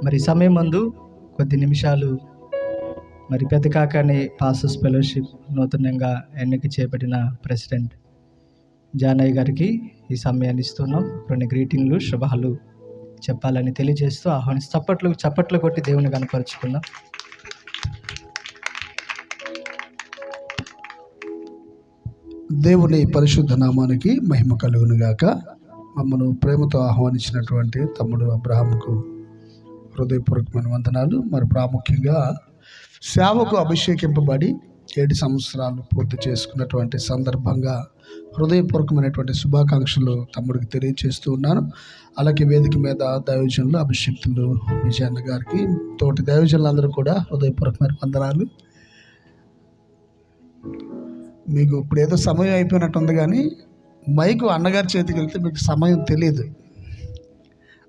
మరి సమయం ముందు కొద్ది నిమిషాలు మరి పెదకాకని పాస్టర్స్ ఫెలోషిప్ నూతనంగా ఎన్నిక చేపట్టిన ప్రెసిడెంట్ జానయ్య గారికి ఈ సమయాన్ని ఇస్తున్నాం. కొన్ని గ్రీటింగ్లు శుభాలు చెప్పాలని తెలియజేస్తూ చప్పట్లు కొట్టి దేవుని కనపరుచుకుందాం. దేవుని పరిశుద్ధ నామానికి మహిమ కలుగును గాక. మమ్మను ప్రేమతో ఆహ్వానించినటువంటి తమ్ముడు అబ్రహాముకు హృదయపూర్వకమైన వందనాలు. మరి ప్రాముఖ్యంగా సేవకు అభిషేకింపబడి 7 సంవత్సరాలు పూర్తి చేసుకున్నటువంటి సందర్భంగా హృదయపూర్వకమైనటువంటి శుభాకాంక్షలు తమ్ముడికి తెలియజేస్తూ ఉన్నాను. అలాగే వేదిక మీద దైవజనులు అభిషేక్తులు విజయన్న గారికి, తోటి దైవజనులందరూ కూడా హృదయపూర్వకమైన వందనాలు. మీకు ఇప్పుడు ఏదో సమయం అయిపోయినట్టుంది, కానీ మైకు అన్నగారి చేతికి వెళ్తే మీకు సమయం తెలియదు.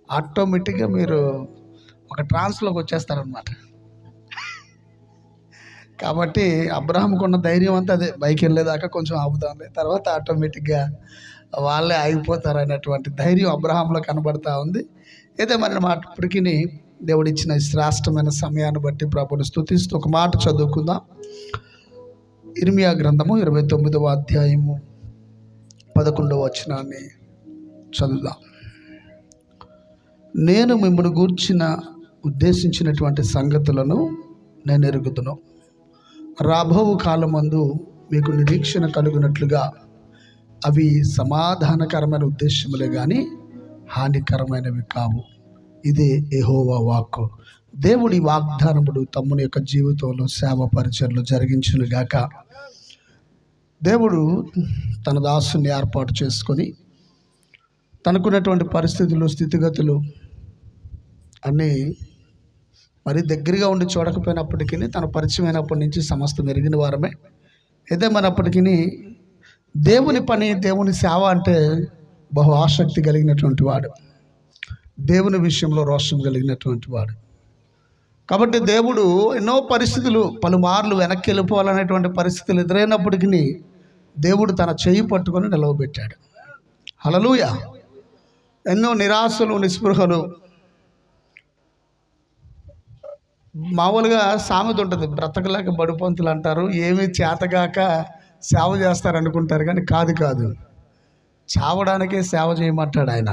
ఆటోమేటిక్గా మీరు ఒక ట్రాన్స్లోకి వచ్చేస్తారనమాట. కాబట్టి అబ్రహాంకు ఉన్న ధైర్యం అంతా అదే, బైక్ వెళ్ళేదాకా కొంచెం ఆపుతుంది, తర్వాత ఆటోమేటిక్గా వాళ్ళే ఆగిపోతారు అనేటువంటి ధైర్యం అబ్రహాంలో కనబడతా ఉంది. అయితే మరి ఇప్పటికీ దేవుడిచ్చిన శ్రేష్టమైన సమయాన్ని బట్టి ప్రభువుని స్తుతిస్తూ ఒక మాట చదువుకుందాం. ఇర్మియా గ్రంథము 29వ అధ్యాయము 11వ వచనాన్ని చదువుదాం. నేను మిమ్మల్ని గూర్చిన ఉద్దేశించినటువంటి సంగతులను నేను ఎరుగుదును. రాబో కాలమందు మీకు నిరీక్షణ కలుగునట్లుగా అవి సమాధానకరమైన ఉద్దేశములే కానీ హానికరమైనవి కావు. ఇదే యెహోవా వాక్కు. దేవుడి వాగ్దానముడు తమ్ముని యొక్క జీవితంలో సేవ పరిచర్లు జరిగించునుగాక. దేవుడు తన దాసుని ఏర్పాటు చేసుకొని తనకున్నటువంటి పరిస్థితులు, స్థితిగతులు అన్నీ మరి దగ్గరగా ఉండి చూడకపోయినప్పటికీ తన పరిచయం అయినప్పటి నుంచి సమస్తం ఎరిగిన వారమే. ఏదేమైనప్పటికీ దేవుని పని, దేవుని సేవ అంటే బహు ఆసక్తి కలిగినటువంటి వాడు, దేవుని విషయంలో రోషం కలిగినటువంటి వాడు. కాబట్టి దేవుడు ఎన్నో పరిస్థితులు, పలుమార్లు వెనక్కి వెళ్ళిపోవాలనేటువంటి పరిస్థితులు ఎదురైనప్పటికీ దేవుడు తన చేయి పట్టుకొని నిలవబెట్టాడు. హల్లెలూయా. ఎన్నో నిరాశలు, నిస్పృహలు. మామూలుగా సామెత ఉంటుంది, బ్రతకలేక బడిపంతులు అంటారు. ఏమీ చేతగాక సేవ చేస్తారు అనుకుంటారు, కానీ కాదు, చావడానికే సేవ చేయమంటాడు ఆయన.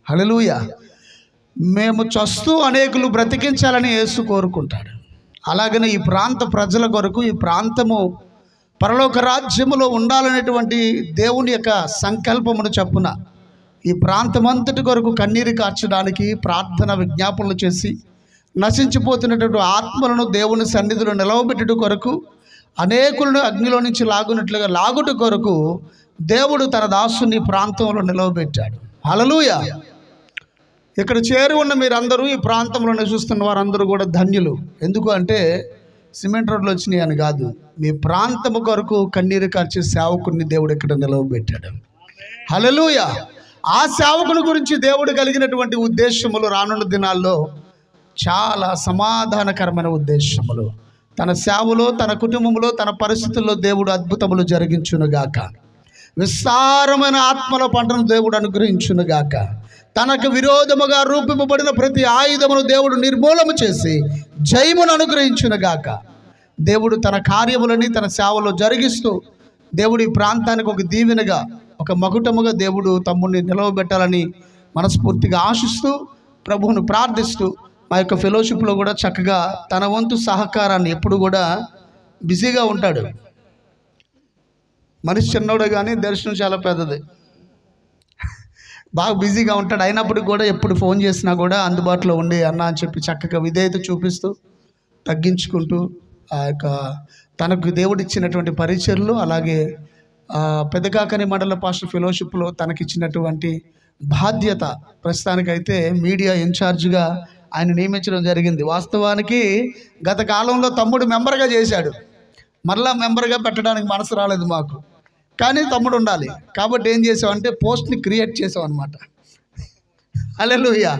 హల్లెలూయా. మేము చస్తూ అనేకులు బ్రతికించాలని యేసు కోరుకుంటాడు. అలాగనే ఈ ప్రాంత ప్రజల కొరకు, ఈ ప్రాంతము పరలోక రాజ్యములో ఉండాలనేటువంటి దేవుని యొక్క సంకల్పమును చొప్పున ఈ ప్రాంతమంతటి కొరకు కన్నీరు కార్చడానికి ప్రార్థన విజ్ఞాపనలు చేసి నశించిపోతున్నటువంటి ఆత్మలను దేవుని సన్నిధిలో నిలవబెట్టుట కొరకు, అనేకులను అగ్నిలో నుంచి లాగుట కొరకు దేవుడు తన దాసుని ప్రాంతంలో నిలవబెట్టాడు. హల్లెలూయా. ఇక్కడ చేరి ఉన్న మీరందరూ, ఈ ప్రాంతంలో నివసిస్తున్న వారందరూ కూడా ధన్యులు. ఎందుకు అంటే సిమెంట్ రోడ్లు వచ్చినాయి అని కాదు, మీ ప్రాంతము కొరకు కన్నీరు కార్చే సేవకుడిని దేవుడు ఇక్కడ నిలవబెట్టాడు. హల్లెలూయా. ఆ సేవకుని గురించి దేవుడు కలిగినటువంటి ఉద్దేశములు రానున్న దినాల్లో చాలా సమాధానకరమైన ఉద్దేశములు. తన సేవలో, తన కుటుంబంలో, తన పరిస్థితుల్లో దేవుడు అద్భుతములు జరిగించునుగాక. విస్తారమైన ఆత్మల పంటను దేవుడు అనుగ్రహించునుగాక. తనకు విరోధముగా రూపింపబడిన ప్రతి ఆయుధమును దేవుడు నిర్మూలము చేసి జయమును అనుగ్రహించునుగాక. దేవుడు తన కార్యములని తన సేవలో జరిగిస్తూ దేవుడు ఈ ప్రాంతానికి ఒక దీవెనగా, ఒక మకుటముగా దేవుడు తమ్ముడిని నిలవబెట్టాలని మనస్ఫూర్తిగా ఆశిస్తూ ప్రభువును ప్రార్థిస్తూ మా యొక్క ఫెలోషిప్లో కూడా చక్కగా తన వంతు సహకారాన్ని ఎప్పుడు కూడా బిజీగా ఉంటాడు. మనిషి చిన్నోడే కానీ దర్శనం చాలా పెద్దది, బాగా బిజీగా ఉంటాడు. అయినప్పటికీ కూడా ఎప్పుడు ఫోన్ చేసినా కూడా అందుబాటులో ఉండి అన్న అని చెప్పి చక్కగా విధేయత చూపిస్తూ తగ్గించుకుంటూ ఆ యొక్క తనకు దేవుడిచ్చినటువంటి పరిచర్లు, అలాగే పెదకాకని మండల పాస్టర్ ఫెలోషిప్లో తనకిచ్చినటువంటి బాధ్యత, ప్రస్తుతానికైతే మీడియా ఇన్ఛార్జ్గా ఆయన నియమించడం జరిగింది. వాస్తవానికి గత కాలంలో తమ్ముడు మెంబర్గా చేశాడు, మరలా మెంబర్గా పెట్టడానికి మనసు రాలేదు మాకు, కానీ తమ్ముడు ఉండాలి కాబట్టి ఏం చేసామంటే పోస్ట్ని క్రియేట్ చేసాం అనమాట. హల్లెలూయా.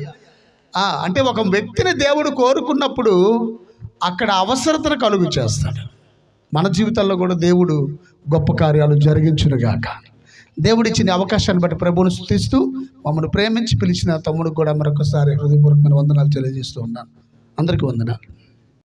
అంటే ఒక వ్యక్తిని దేవుడు కోరుకున్నప్పుడు అక్కడ అవసరతను కలుగు చేస్తాడు. మన జీవితాల్లో కూడా దేవుడు గొప్ప కార్యాలు జరిగించునుగాక. దేవుడిచ్చిన అవకాశాన్ని బట్టి ప్రభువును స్తుతిస్తూ మమ్మల్ని ప్రేమించి పిలిచిన తమ్ముడికి కూడా మరొకసారి హృదయపూర్వకమైన వందనాలు తెలియజేస్తూ ఉన్నాను. అందరికీ వందనాలు.